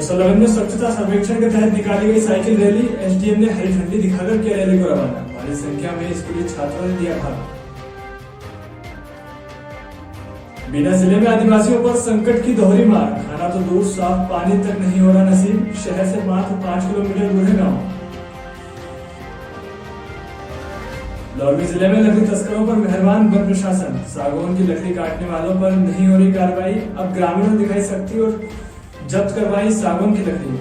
नौसलगन में स्वच्छता सर्वेक्षण के तहत निकाली गई साइकिल रैली, एसडीएम ने हरी झंडी दिखाकर किया रैली को रवाना। भारी संख्या में स्कूली छात्रों ने दिया भाग। बीना जिले में आदिवासियों पर संकट की दोहरी मार, खाना तो दूर साफ पानी तक नहीं हो रहा नसीब, शहर से मात्र 5 किलोमीटर दूर है गाँव। लौलवी जिले में लकड़ी तस्करों पर मेहरबान वन प्रशासन, सागौन की लकड़ी काटने वालों पर नहीं हो रही कार्रवाई, अब ग्रामीणों ने दिखाई सख्ती और जब्त करवाई सागौन की लकड़ी।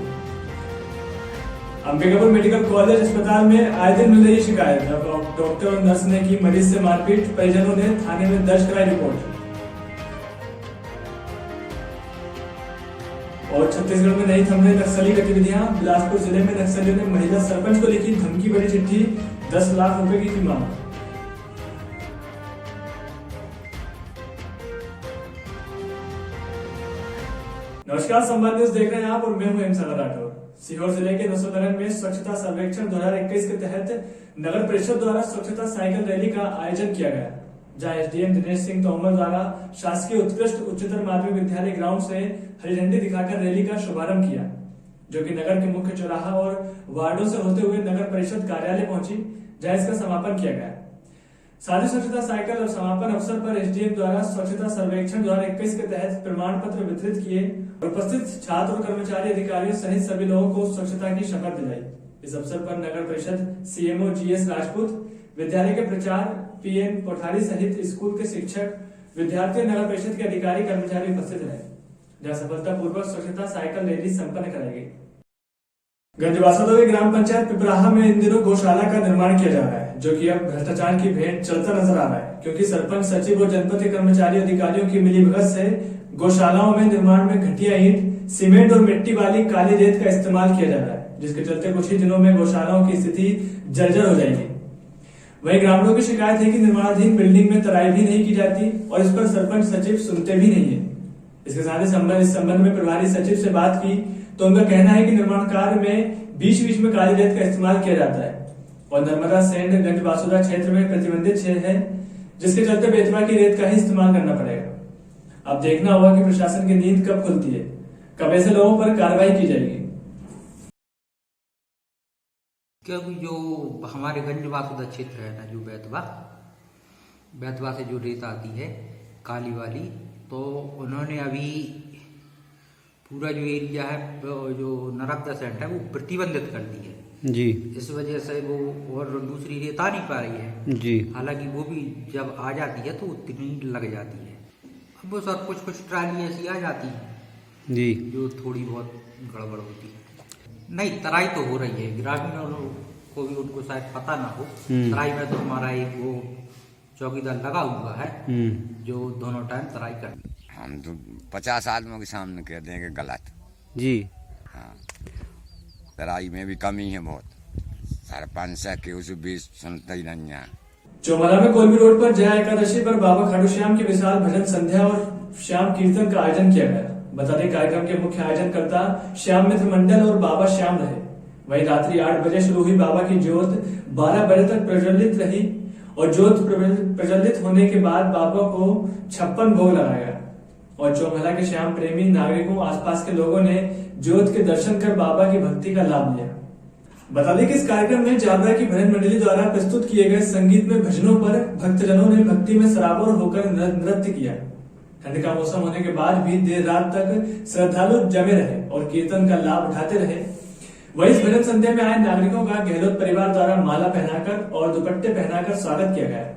अंबिकापुर मेडिकल कॉलेज अस्पताल में आए दिन मिल रही शिकायत, डॉक्टर और नर्स ने की मरीज से मारपीट, परिजनों ने थाने में दर्ज कराई रिपोर्ट। और छत्तीसगढ़ में नहीं थम रही नक्सली गतिविधियां, बिलासपुर जिले में नक्सलियों ने महिला सरपंच को लिखी धमकी भरी चिट्ठी, 10 लाख रुपए की थी मांग। नमस्कार, संवाद न्यूज देख रहे हैं आप और मैं हूं एमसागर राठौर। सीहोर जिले के नौसलगन में स्वच्छता सर्वेक्षण 2021 के तहत नगर परिषद द्वारा स्वच्छता साइकिल रैली का आयोजन किया गया, जहां एसडीएम दिनेश सिंह तोमर द्वारा शासकीय उत्कृष्ट उच्चतर माध्यमिक विद्यालय ग्राउंड से हरी झंडी दिखाकर रैली का शुभारंभ किया, जो कि नगर के मुख्य चौराहा और वार्डों से होते हुए नगर परिषद कार्यालय पहुंची, जहां इसका समापन किया गया। साथ ही स्वच्छता साइकिल और समापन अवसर पर एसडीएम द्वारा स्वच्छता सर्वेक्षण 2021 के तहत प्रमाण पत्र वितरित किए और उपस्थित छात्र और कर्मचारी अधिकारियों सहित सभी लोगों को स्वच्छता की शपथ दिलाई। इस अवसर पर नगर परिषद सीएमओ जीएस राजपूत, विद्यालय के प्राचार्य पीएन कोठारी सहित स्कूल के शिक्षक, विद्यार्थी, नगर परिषद के अधिकारी कर्मचारी उपस्थित रहे, जहां सफलतापूर्वक स्वच्छता साइकिल रैली संपन्न कराई गई। गंजबासोदवी ग्राम पंचायत पिपराहा में इन दिनों गौशाला का निर्माण किया जा रहा है, जो कि अब भ्रष्टाचार की भेंट चलता नजर आ रहा है, क्योंकि सरपंच, सचिव और जनपद के कर्मचारी अधिकारियों की मिलीभगत से गौशालाओं में निर्माण में घटिया ईंट, सीमेंट और मिट्टी वाली काली रेत का इस्तेमाल किया जा रहा है, जिसके चलते कुछ ही दिनों में गौशालाओं की स्थिति जर्जर हो जाएगी। वहीं ग्रामीणों की शिकायत है कि निर्माणाधीन बिल्डिंग में तराई भी नहीं की जाती और इस पर सरपंच, सचिव सुनते भी नहीं है। इसके साथ ही इस संबंध में प्रभारी सचिव से बात की तो उनका कहना है कि निर्माण कार्य में बीच बीच में काली रेत का इस्तेमाल किया जाता है और नर्मदा सेंड गंजबासोदा क्षेत्र में प्रतिबंधित क्षेत्र है, जिसके चलते बेतवा की रेत का ही इस्तेमाल करना पड़ेगा। अब देखना होगा कि प्रशासन की नींद कब खुलती है, कब ऐसे लोगों पर कार्रवाई की जाएगी। क्योंकि जो हमारे गंजबासोदा क्षेत्र है ना, जो बेतवा से जो रेत आती है काली वाली, तो उन्होंने अभी पूरा जो एरिया है, जो नर्मदा सेंड है, वो प्रतिबंधित कर दी है जी। इस वजह से वो और दूसरी रेत आ नहीं पा रही है जी। हालांकि वो भी जब आ जाती है तो उतनी लग जाती है। अब वो सब कुछ ट्राली ऐसी आ जाती है जी, जो थोड़ी बहुत गड़बड़ होती है। नहीं, तराई तो हो रही है, ग्रामीणों को भी उनको शायद पता ना हो। तराई में तो हमारा एक वो चौकीदार लगा हुआ है जो दोनों टाइम तराई कर। हम तो 50 आदमियों के सामने कह देंगे गलत जी। हाँ, तराई में भी कमी है बहुत, सरपंच के उस बीच सुनते ही नहीं है। चौमला में कोलबी रोड पर जया एकादशी पर बाबा खाटू श्याम की विशाल भजन संध्या और श्याम कीर्तन का आयोजन किया गया। बता दें, कार्यक्रम के मुख्य आयोजनकर्ता श्याम मित्र मंडल और बाबा श्याम रहे। वहीं रात्रि 8 बजे शुरू हुई बाबा की ज्योत 12 बजे तक प्रज्वलित रही और ज्योत प्रज्वलित होने के बाद बाबा को 56 भोग लगाया गया और चौमला के श्याम प्रेमी नागरिकों, आसपास के लोगों ने ज्योत के दर्शन कर बाबा की भक्ति का लाभ लिया। बता दें कि इस कार्यक्रम में जाबरा की भजन मंडली द्वारा प्रस्तुत किए गए संगीत में भजनों पर भक्तजनों ने भक्ति में सराबोर होकर नृत्य किया। ठंड का मौसम होने के बाद भी देर रात तक श्रद्धालु जमे रहे और कीर्तन का लाभ उठाते रहे। वहीं इस भजन संध्या में आए नागरिकों का गहलोत परिवार द्वारा माला पहनाकर और दुपट्टे पहनाकर स्वागत किया गया।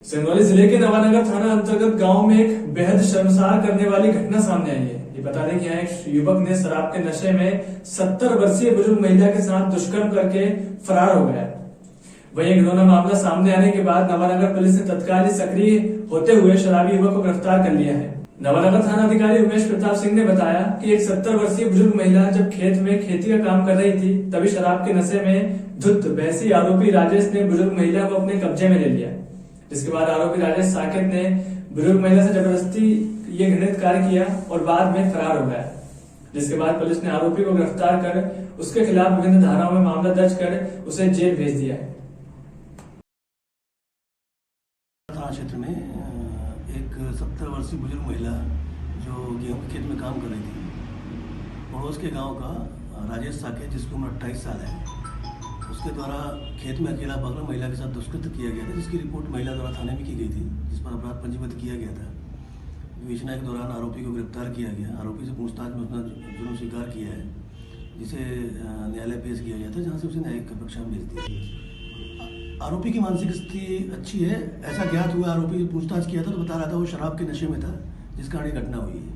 सिंगरौली जिले के नवानगर थाना अंतर्गत गांव में एक बेहद शर्मसार करने वाली घटना सामने आई है। ये बता दें कि यहाँ एक युवक ने शराब के नशे में 70 वर्षीय बुजुर्ग महिला के साथ दुष्कर्म करके फरार हो गया। वहीं एक घिनौना मामला सामने आने के बाद नवानगर पुलिस ने तत्काल सक्रिय होते हुए शराबी युवक को गिरफ्तार कर लिया है। नवानगर थाना अधिकारी उमेश प्रताप सिंह ने बताया कि एक 70 वर्षीय बुजुर्ग महिला जब खेत में खेती का काम कर रही थी, तभी शराब के नशे में धुत बहसी आरोपी राजेश ने बुजुर्ग महिला को अपने कब्जे में ले लिया, जिसके बाद आरोपी राजेश साकेत ने बुजुर्ग महिला से जबरदस्ती ये घृणित कार्य किया और बाद में फरार हो गया, जिसके बाद पुलिस ने आरोपी को गिरफ्तार कर उसके खिलाफ विभिन्न धाराओं में मामला दर्ज कर उसे जेल भेज दिया है। थाना क्षेत्र में एक 70 वर्षीय बुजुर्ग महिला जो गेहूं के खेत में काम कर रही थी, पड़ोस के गांव का राजेश साकेत, जिसकी उम्र 28 साल है, उसके द्वारा खेत में अकेला पकड़ महिला के साथ दुष्कृत्य किया गया था, जिसकी रिपोर्ट महिला द्वारा थाने में की गई थी, जिस पर अपराध पंजीबद्ध किया गया था। विवेचना के दौरान आरोपी को गिरफ्तार किया गया। आरोपी से पूछताछ में उसने जुर्म स्वीकार किया है, जिसे न्यायालय पेश किया गया था, जहाँ से उसे न्यायिक कक्षा में भेज दिया। आरोपी की मानसिक स्थिति अच्छी है, ऐसा ज्ञात हुआ। आरोपी से पूछताछ किया था तो बता रहा था वो शराब के नशे में था, जिस कारण ये घटना हुई है।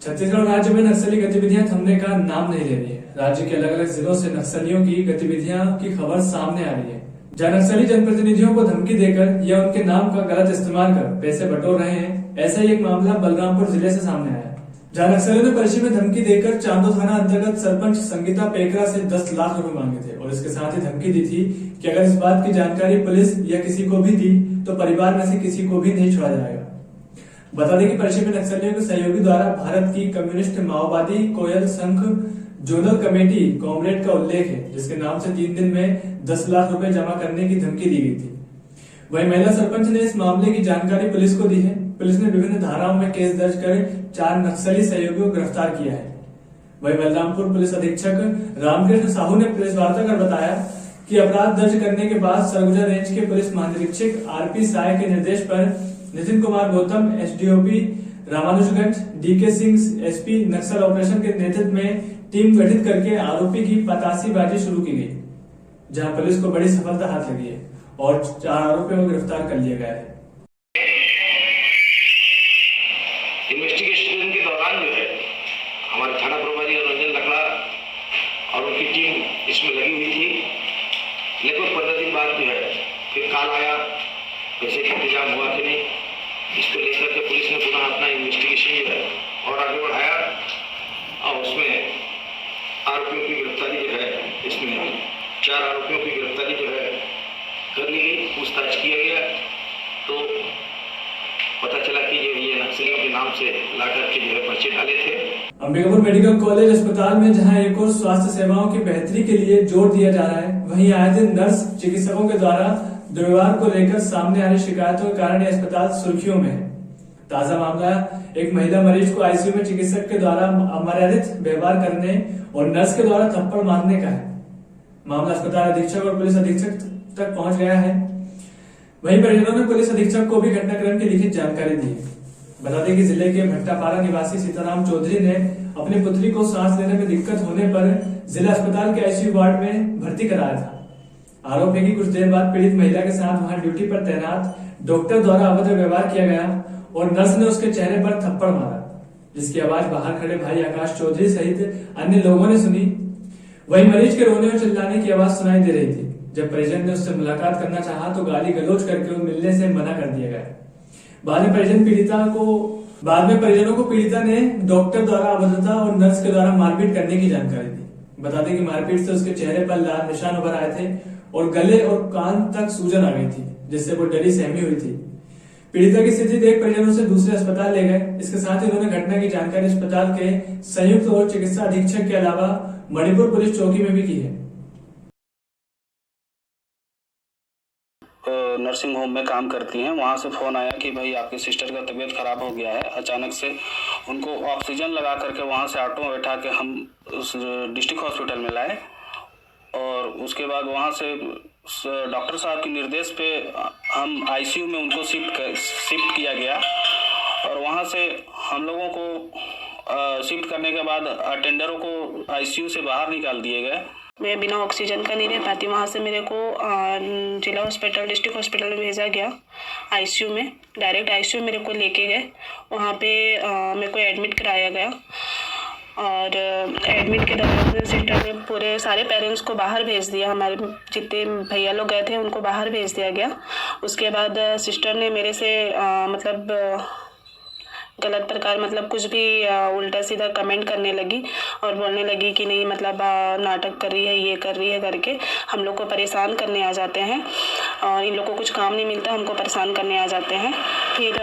छत्तीसगढ़ राज्य में नक्सली गतिविधियां थमने का नाम नहीं ले रही है। राज्य के अलग अलग जिलों से नक्सलियों की गतिविधियां की खबर सामने आ रही है, जहां नक्सली जनप्रतिनिधियों को धमकी देकर या उनके नाम का गलत इस्तेमाल कर पैसे बटोर रहे हैं। ऐसा ही एक मामला बलरामपुर जिले से सामने आया, जहां नक्सलियों ने परिचय में धमकी देकर चांदो थाना अंतर्गत सरपंच संगीता पेकरा से 10 लाख रुपए मांगे थे और इसके साथ ही धमकी दी थी कि अगर इस बात की जानकारी पुलिस या किसी को भी दी तो परिवार में से किसी को भी नहीं छोड़ा जाएगा। बता दें कि परिचय में नक्सलियों के सहयोगी द्वारा भारत की कम्युनिस्ट माओवादी कोयल संघ जोनल कमेटी कॉमरेड का उल्लेख है, जिसके नाम से 3 दिन में 10 लाख रुपए जमा करने की धमकी दी गई थी। वहीं महिला सरपंच ने इस मामले की जानकारी पुलिस को दी है। पुलिस ने विभिन्न धाराओं में केस दर्ज कर 4 नक्सली सहयोगियों को गिरफ्तार किया है। वहीं बलरामपुर पुलिस अधीक्षक रामकृष्ण साहू ने प्रेस वार्ता कर बताया कि अपराध दर्ज करने के बाद सरगुजा रेंज के पुलिस महानिरीक्षक आरपी साय के निर्देश पर Nitin Kumar Gautam SDOP Ramanujganj, DK Singh SP Naxal operation के नेतृत्व में टीम गठित करके आरोपी की पतासीबाजी शुरू की गई, जहां पुलिस को बड़ी सफलता हाथ लगी है और 4 आरोपियों को गिरफ्तार कर लिया गया है। इन्वेस्टिगेशन के दौरान जो है हमारे थाना प्रभारी रंजन लकड़ा और उनकी टीम इसमें लगी हुई थी। लगभग 15 दिन बाद जो है फिर कॉल आया, पैसे का इंतजाम हुआ कि नहीं, इसको लेकर के पुलिस ने पुनः अपना इन्वेस्टिगेशन जो है और आगे बढ़ाया और उसमें आरोपियों की गिरफ्तारी जो है, इसमें 4 आरोपियों की गिरफ्तारी जो है कर ली गई, पूछताछ किया गया तो पता चला कि जो ये नक्सलियों के नाम से लाकर के जो है पर्चे डाले थे। अंबिकापुर मेडिकल कॉलेज अस्पताल में जहां एक और स्वास्थ्य सेवाओं की बेहतरी के लिए जोर दिया जा रहा है, वहीं आए दिन नर्स चिकित्सकों के द्वारा दुर्व्यवहार को लेकर सामने आ रही शिकायतों के कारण यह अस्पताल सुर्खियों में है। ताजा मामला एक महिला मरीज को आईसीयू में चिकित्सक के द्वारा अमर्यादित व्यवहार करने और नर्स के द्वारा थप्पड़ मारने का है। मामला अस्पताल अधीक्षक और पुलिस अधीक्षक तक पहुंच गया है। वहीं परिजनों ने पुलिस अधीक्षक को भी घटनाक्रम की लिखित जानकारी दी। बता दें कि जिले के भट्टापारा निवासी सीताराम चौधरी ने अपनी पुत्री को सांस लेने में दिक्कत होने पर जिला अस्पताल के आईसीयू वार्ड में भर्ती कराया था। आरोप है कि कुछ देर बाद पीड़ित महिला के साथ वहां ड्यूटी पर तैनात डॉक्टर द्वारा अभद्र व्यवहार किया गया और नर्स ने उसके चेहरे पर थप्पड़ मारा, जिसकी आवाज बाहर खड़े भाई आकाश चौधरी सहित अन्य लोगों ने सुनी। वहीं मरीज के रोने और चिल्लाने की आवाज सुनाई दे रही थी। जब परिजन ने उससे मुलाकात करना चाहा तो गाली गलौज करके मिलने से मना कर दिया गया। बाद में परिजनों को पीड़िता ने डॉक्टर द्वारा अभद्रता और नर्स के द्वारा मारपीट करने की जानकारी दी। बता दें कि मारपीट से उसके चेहरे पर लाल निशान उभर आए थे और गले और कान तक सूजन आ गई थी, जिससे वो डरी सहमी हुई थी। पीड़िता की स्थिति देख परिजनों से दूसरे अस्पताल ले गए। इसके साथ ही उन्होंने घटना की जानकारी अस्पताल के संयुक्त और चिकित्सा अधीक्षक के अलावा मणिपुर पुलिस चौकी में भी की है। नर्सिंग होम में काम करती हैं, वहाँ से फ़ोन आया कि भाई आपकी सिस्टर का तबीयत ख़राब हो गया है। अचानक से उनको ऑक्सीजन लगा करके वहाँ से ऑटो में बैठा के हम उस डिस्ट्रिक्ट हॉस्पिटल में लाए और उसके बाद वहाँ से डॉक्टर साहब के निर्देश पे हम आईसीयू में उनको शिफ्ट किया गया और वहाँ से हम लोगों को शिफ्ट करने के बाद अटेंडरों को आईसीयू से बाहर निकाल दिए गए। मैं बिना ऑक्सीजन का नहीं रह पाती। वहाँ से मेरे को जिला हॉस्पिटल डिस्ट्रिक्ट हॉस्पिटल में भेजा गया आईसीयू में। डायरेक्ट आईसीयू मेरे को लेके गए, वहाँ पे मेरे को एडमिट कराया गया और एडमिट के दौरान सिस्टर ने पूरे सारे पेरेंट्स को बाहर भेज दिया। हमारे जितने भैया लोग गए थे उनको बाहर भेज दिया गया। उसके बाद सिस्टर ने मेरे से गलत प्रकार कुछ भी उल्टा सीधा कमेंट करने लगी और बोलने लगी कि नहीं नाटक कर रही है, ये कर रही है करके हम लोग को परेशान करने आ जाते हैं और इन लोग को कुछ काम नहीं मिलता, हमको परेशान करने आ जाते हैं। फिर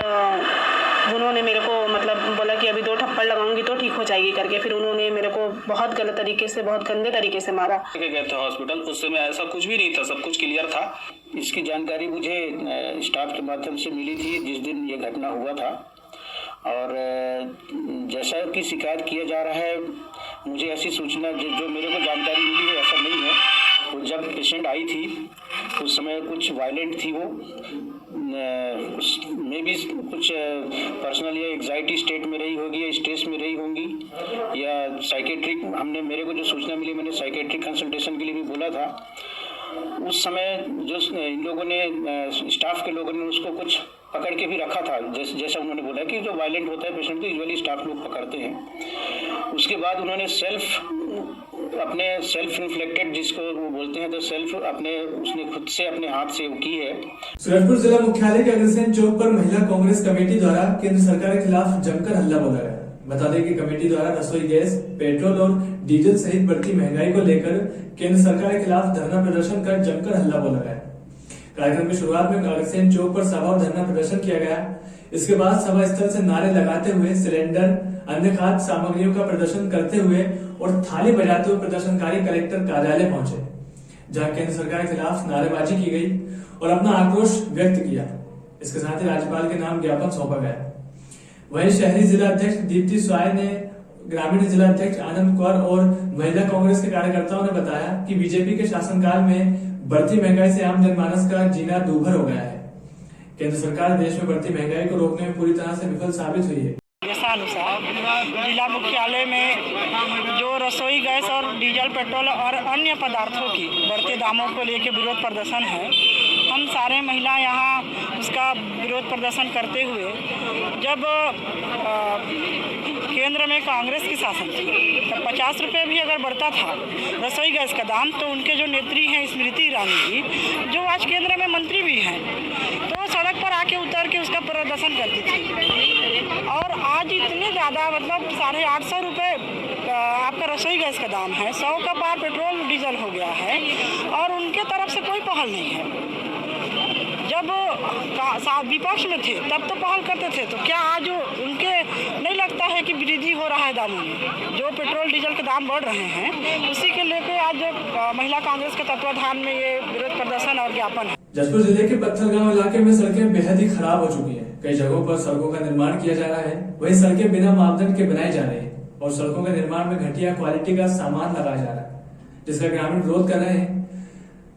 उन्होंने मेरे को मतलब बोला कि अभी 2 थप्पड़ लगाऊंगी तो ठीक हो जाएगी करके, फिर उन्होंने मेरे को बहुत गलत तरीके से, बहुत गंदे तरीके से मारा। गए थे हॉस्पिटल, उस समय ऐसा कुछ भी नहीं था, सब कुछ क्लियर था। इसकी जानकारी मुझे स्टाफ के माध्यम से मिली थी जिस दिन ये घटना हुआ था, और जैसा कि शिकायत किया जा रहा है, मुझे ऐसी सूचना जो मेरे को जानकारी मिली है ऐसा नहीं है। तो जब पेशेंट आई थी उस समय कुछ वायलेंट थी, वो मे बी कुछ पर्सनल या एग्जाइटी स्टेट में रही होगी या स्ट्रेस में रही होंगी या साइकेट्रिक, मेरे को जो सूचना मिली मैंने साइकेट्रिक कंसल्टेशन के लिए भी बोला था। उस समय जो इन लोगों ने, स्टाफ के लोगों ने उसको कुछ पकड़ के भी रखा था, जैसा उन्होंने बोला कि जो वायलेंट होता है पेशेंट को यूजुअली स्टाफ लोग पकड़ते हैं। उसके बाद उन्होंने अपने सेल्फ इन्फ्लेक्टेड जिसको वो बोलते हैं, तो उसने खुद से अपने हाथ से वो की है। सूरजपुर जिला मुख्यालय के अग्रसेन चौक पर महिला कांग्रेस कमेटी द्वारा केंद्र सरकार के खिलाफ जमकर हल्ला बोला गया। बता दें कि कमेटी द्वारा रसोई गैस, पेट्रोल और डीजल सहित बढ़ती महंगाई को लेकर केंद्र सरकार के खिलाफ धरना प्रदर्शन कर जमकर हल्ला बोला गया। कार्यक्रम की शुरुआत में अग्रसेन चौक पर सभा और धरना प्रदर्शन किया गया। इसके बाद सभा स्थल से नारे लगाते हुए, सिलेंडर, अन्य खाद्य सामग्रियों का प्रदर्शन करते हुए और थाली बजाते हुए प्रदर्शनकारी कलेक्टर कार्यालय पहुंचे, जहां केंद्र सरकार के खिलाफ नारेबाजी की गई और अपना आक्रोश व्यक्त किया। इसके साथ ही राज्यपाल के नाम ज्ञापन सौंपा गया। वहीं शहरी जिला अध्यक्ष दीप्ति स्वाय ने ग्रामीण जिला अध्यक्ष आनंद कौर और महिला कांग्रेस के कार्यकर्ताओं ने बताया कि बीजेपी के शासनकाल में बढ़ती महंगाई से आम जनमानस का जीना दूभर हो गया है। केंद्र सरकार देश में बढ़ती महंगाई को रोकने में पूरी तरह से विफल साबित हुई है। अनुसार जिला मुख्यालय में जो रसोई गैस और डीजल, पेट्रोल और अन्य पदार्थों की बढ़ते दामों को लेकर विरोध प्रदर्शन है, हम सारे महिला यहाँ उसका विरोध प्रदर्शन करते हुए, जब केंद्र में कांग्रेस की शासन थी तब 50 रुपये भी अगर बढ़ता था रसोई गैस का दाम, तो उनके जो नेत्री हैं स्मृति ईरानी जी, जो आज केंद्र में मंत्री भी हैं, तो सड़क पर आके उतर के उसका प्रदर्शन करती थी। और आज इतने ज़्यादा मतलब 850 रुपये आपका रसोई गैस का दाम है, 100 का पार पेट्रोल डीजल हो गया है, और उनके तरफ से कोई पहल नहीं है। जब विपक्ष में थे तब तो पहल करते थे, तो क्या आज उनके नहीं लगता है कि वृद्धि हो रहा है दामों में? जो पेट्रोल डीजल के दाम बढ़ रहे हैं, उसी के लेकर आज महिला कांग्रेस के तत्वाधान में ये विरोध प्रदर्शन और ज्ञापन है। जशपुर जिले के पत्थलगांव इलाके में सड़कें बेहद ही खराब हो चुकी हैं। कई जगहों पर सड़कों का निर्माण किया जा रहा है, वहीं सड़कें बिना मापदंड के बनाई जा रही है और सड़कों के निर्माण में घटिया क्वालिटी का सामान लगाया जा रहा है, जिसका ग्रामीण विरोध कर रहे हैं।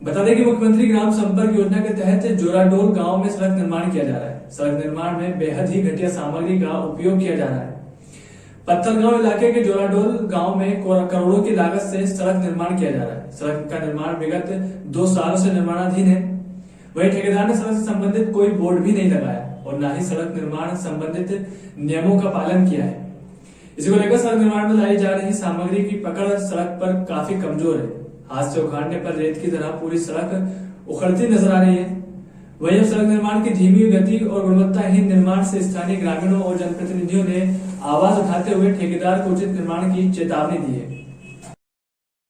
बता दें कि मुख्यमंत्री ग्राम संपर्क योजना के तहत जोराडोल गांव में सड़क निर्माण किया जा रहा है। सड़क निर्माण में बेहद ही घटिया सामग्री का उपयोग किया जा रहा है। पत्थलगांव इलाके के जोराडोल गांव में करोड़ों की लागत से सड़क निर्माण किया जा रहा है। सड़क का निर्माण विगत 2 सालों से निर्माणाधीन है। वहीं ठेकेदार ने सड़क से संबंधित कोई बोर्ड भी नहीं लगाया और न ही सड़क निर्माण संबंधित नियमों का पालन किया है। इसी को लेकर सड़क निर्माण में लाई जा रही सामग्री की पकड़ सड़क पर काफी कमजोर है। हाथ से उखाड़ने पर रेत की तरह पूरी सड़क उखड़ती नजर आ रही है। वहीं अब सड़क निर्माण की धीमी गति और गुणवत्ताहीन निर्माण से स्थानीय ग्रामीणों और जनप्रतिनिधियों ने आवाज उठाते हुए ठेकेदार को उचित निर्माण की चेतावनी दी है।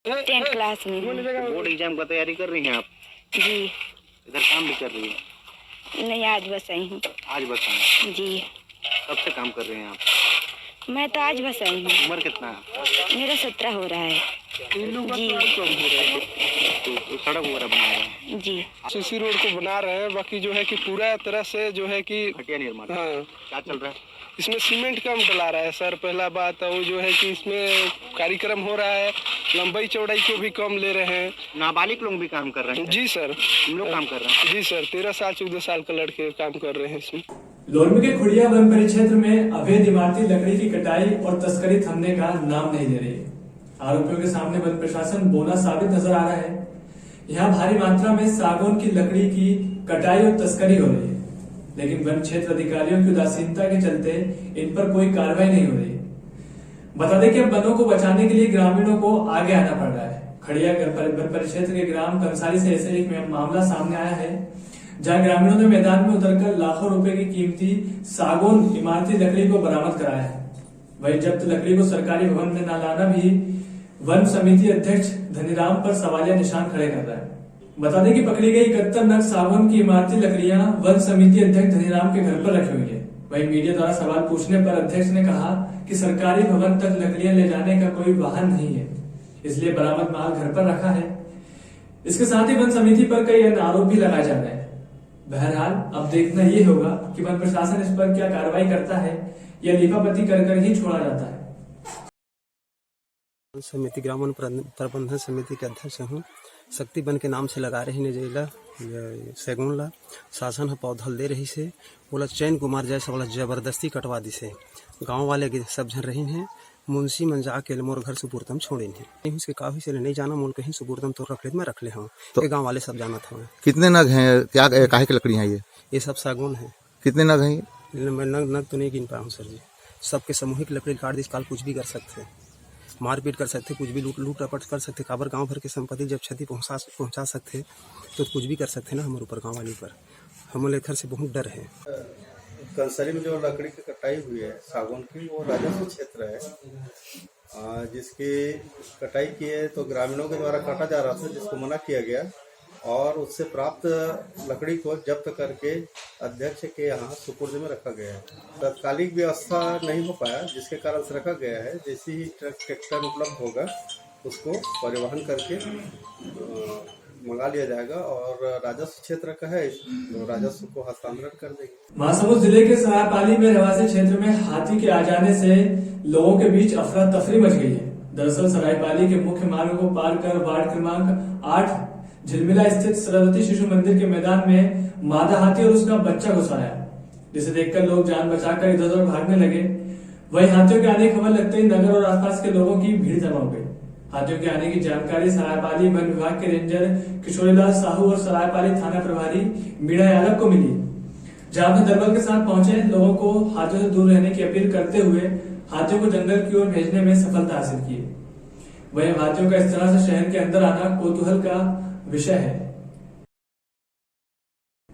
10th क्लास में बोर्ड एग्जाम का तैयारी कर रही हैं आप? जी। इधर काम भी कर रही है? नहीं, आज बस आई हूँ। आज बस आई? जी। कब से काम कर रहे हैं आप? मैं तो आज बस आई हूँ। उम्र कितना है? मेरा 17 हो रहा है। जी। तो सड़क वगैरह बना रहे हैं? जी। सीसी रोड को बना रहे हैं, बाकी जो है कि पूरा तरह से जो है कि घटिया निर्माण। हाँ, क्या चल रहा है इसमें? सीमेंट कम डला रहा है सर, पहला बात। और जो है कि इसमें कार्यक्रम हो रहा है, लंबाई चौड़ाई को भी कम ले रहे हैं। नाबालिग लोग भी काम कर रहे हैं? जी सर, हम लोग काम कर रहे हैं। जी सर, 13 साल 14 साल का लड़के काम कर रहे हैं इसमें। लोरमी के खुड़िया वन परिक्षेत्र में अवैध इमारती लकड़ी की कटाई और तस्करी थमने का नाम नहीं ले रही है। आरोपियों के सामने वन प्रशासन बोना साबित नजर आ रहा है। यहाँ भारी मात्रा में सागौन की लकड़ी की कटाई और तस्करी हो रही है, लेकिन वन क्षेत्र अधिकारियों की उदासीनता के चलते इन पर कोई कार्रवाई नहीं हो रही। बता दें कि अब वनों को बचाने के लिए ग्रामीणों को आगे आना पड़ रहा है। खड़िया वन परिक्षेत्र के ग्राम कंसारी से ऐसे एक मामला सामने आया है, जहां ग्रामीणों ने मैदान में उतरकर लाखों रुपए की कीमती सागौन इमारती लकड़ी को बरामद कराया है। वहीं जब्त लकड़ी को सरकारी भवन में न लाना भी वन समिति अध्यक्ष धनीराम पर सवालिया निशान खड़े कर रहा है। बता दें कि पकड़ी गई 71 नग सागौन की इमारती लकड़ियां वन समिति अध्यक्ष धनीराम के घर पर रखी हुई है। वहीं मीडिया द्वारा सवाल पूछने पर अध्यक्ष ने कहा कि सरकारी भवन तक लकड़ियां ले जाने का कोई वाहन नहीं है, इसलिए बरामद माल घर पर रखा है। इसके साथ ही वन समिति पर कई अन्य आरोप भी लगाए जा रहे हैं। बहरहाल अब देखना ये होगा कि वन प्रशासन इस पर क्या कार्रवाई करता है या लीपापति कर ही छोड़ा जाता है। समिति ग्राम वन प्रबंधन समिति के अध्यक्ष हूँ। शक्ति वन के नाम से लगा रही ने जेला सैगुन ला शासन पौधल दे रही से बोला चैन कुमार जैसा वाला जबरदस्ती कटवा दी से गाँव वाले के सब जन रही हैं। मुंशी मन जाके मोर घर सुपुरतम छोड़े हैं उसके काफी से नहीं जाना मोल कहीं सुपुरतम तो रख ले मैं रख ले हूँ तो गाँव वाले सब जाना था। कितने नग हैं, क्या काहे की लकड़ियाँ ये सब सागौन है। कितने नग हैं? मैं नग तो नहीं गिन पाया हूँ सर जी। सबके सामूहिक लकड़ी काट दी, काल कुछ भी कर सकते, मारपीट कर सकते, कुछ भी लूट रपट कर सकते, काबर गांव भर के संपत्ति जब क्षति पहुंचा सकते तो कुछ भी कर सकते ना हमारे ऊपर, गांव वाले पर। हम लेकर से बहुत डर है। कंसरी में जो लकड़ी की कटाई हुई है सागौन की, वो राजस्व क्षेत्र है जिसकी कटाई की है तो ग्रामीणों के द्वारा काटा जा रहा था, जिसको मना किया गया और उससे प्राप्त लकड़ी को जब्त करके अध्यक्ष के यहाँ सुपुर्द में रखा गया है। तत्कालिक व्यवस्था नहीं हो पाया जिसके कारण से रखा गया है। जैसे ही ट्रैक्टर उपलब्ध होगा उसको परिवहन करके मंगा लिया जाएगा और राजस्व क्षेत्र का है तो राजस्व को हस्तांतरण कर देंगे। महासमुंद जिले के सरायपाली में रहवासी क्षेत्र में हाथी के आ जाने से लोगों के बीच अफरा तफरी मच गई है। दरअसल सरायपाली के मुख्य मार्ग को पार कर वार्ड क्रमांक 8 झिलमिला स्थित सरस्वती शिशु मंदिर के मैदान में मादा हाथी और उसका बच्चा घुस आया, जिसे देखकर लोग जान बचाकर इधर उधर भागने लगे। वहीं हाथियों के आने की खबर लगते ही नगर और आसपास के लोगों की भीड़ जमा हो गई। हाथियों के आने की जानकारी सरायपाली वन विभाग के रेंजर किशोरीलाल साहू और सरायपाली थाना प्रभारी मीणा यादव को मिली, जहां अपने दलबल के साथ पहुंचे लोगों को हाथियों से दूर रहने की अपील करते हुए हाथियों को जंगल की ओर भेजने में सफलता हासिल की। वहीं हाथियों का इस तरह से शहर के अंदर आना कौतूहल का विषय है।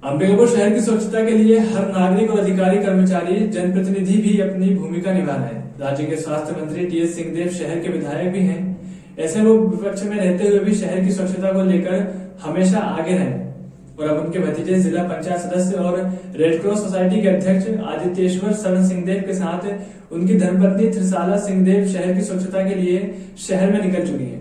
अंबिकापुर शहर की स्वच्छता के लिए हर नागरिक और अधिकारी, कर्मचारी, जनप्रतिनिधि भी अपनी भूमिका निभा रहे हैं। राज्य के स्वास्थ्य मंत्री टी.एस. सिंहदेव शहर के विधायक भी हैं। ऐसे वो विपक्ष में रहते हुए भी शहर की स्वच्छता को लेकर हमेशा आगे रहे और अब उनके भतीजे जिला पंचायत सदस्य और रेड क्रॉस सोसाइटी के अध्यक्ष आदित्येश्वर शरण सिंहदेव के साथ उनकी धर्मपत्नी त्रिशाला सिंहदेव शहर की स्वच्छता के लिए शहर में निकल चुकी है।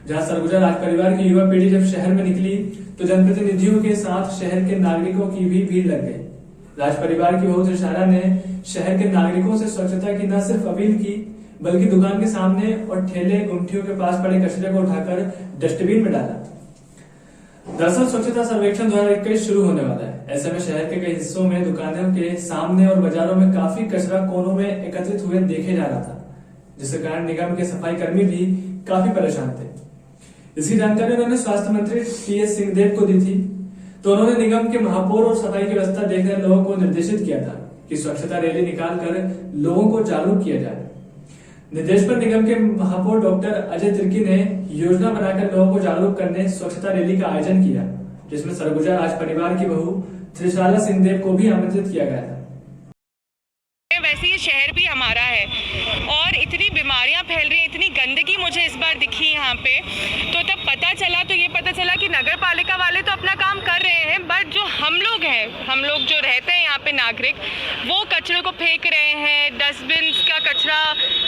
जहां सरगुजा राज परिवार की युवा पीढ़ी जब शहर में निकली तो जनप्रतिनिधियों के साथ शहर के नागरिकों की भी भीड़ लग गई। राज परिवार की बहू त्रिशाला ने शहर के नागरिकों से स्वच्छता की न सिर्फ अपील की बल्कि दुकान के सामने और ठेले गुमटियों के पास पड़े कचरे को उठाकर डस्टबिन में डाला। दरअसल स्वच्छता सर्वेक्षण 2021 शुरू होने वाला है। ऐसे में शहर के कई हिस्सों में दुकानों के सामने और बाजारों में काफी कचरा कोनों में एकत्रित हुए देखे जा रहा था, जिसके कारण निगम के सफाई कर्मी भी काफी परेशान थे। इसकी जानकारी उन्होंने स्वास्थ्य मंत्री टी.एस. सिंहदेव को दी थी तो उन्होंने निगम के महापौर और सफाई की व्यवस्था देख रहे लोगों को निर्देशित किया था कि स्वच्छता रैली निकालकर लोगों को जागरूक किया जाए। निर्देश पर निगम के महापौर डॉक्टर अजय तिर्की ने योजना बनाकर लोगों को जागरूक करने स्वच्छता रैली का आयोजन किया, जिसमें सरगुजा राज परिवार की बहू त्रिशाला सिंहदेव को भी आमंत्रित किया गया था। वैसे ये शहर भी हमारा है और इतनी बीमारियां फैल रही हैं, इतनी गंदगी मुझे इस बार दिखी यहाँ पे, तो तब ये पता चला कि नगर पालिका वाले तो अपना काम कर रहे हैं, बट जो हम लोग हैं, हम लोग जो रहते हैं यहाँ पे नागरिक, वो कचरे को फेंक रहे हैं, डस्टबिन का कचरा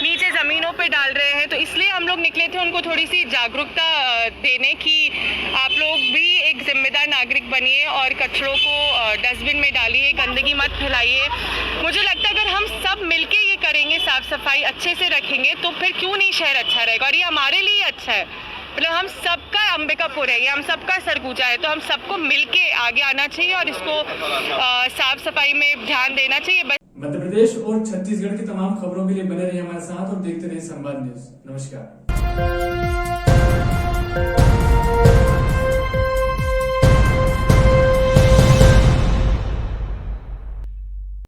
नीचे ज़मीनों पे डाल रहे हैं। तो इसलिए हम लोग निकले थे उनको थोड़ी सी जागरूकता देने की आप लोग भी एक जिम्मेदार नागरिक बनिए और कचरों को डस्टबिन में डालिए, गंदगी मत फैलाइए। मुझे लगता है अगर हम सब मिलके ये करेंगे, साफ सफाई अच्छे से रखेंगे, तो फिर क्यों नहीं शहर अच्छा रहेगा। और ये हमारे लिए अच्छा है, मतलब हम सबका अंबिकापुर है, ये हम सबका सरगुजा है, तो हम सबको मिलके आगे आना चाहिए और इसको साफ सफाई में ध्यान देना चाहिए। मध्य प्रदेश और छत्तीसगढ़ की तमाम खबरों के लिए बने रहिए हमारे साथ और देखते रहिए संवाद न्यूज। नमस्कार।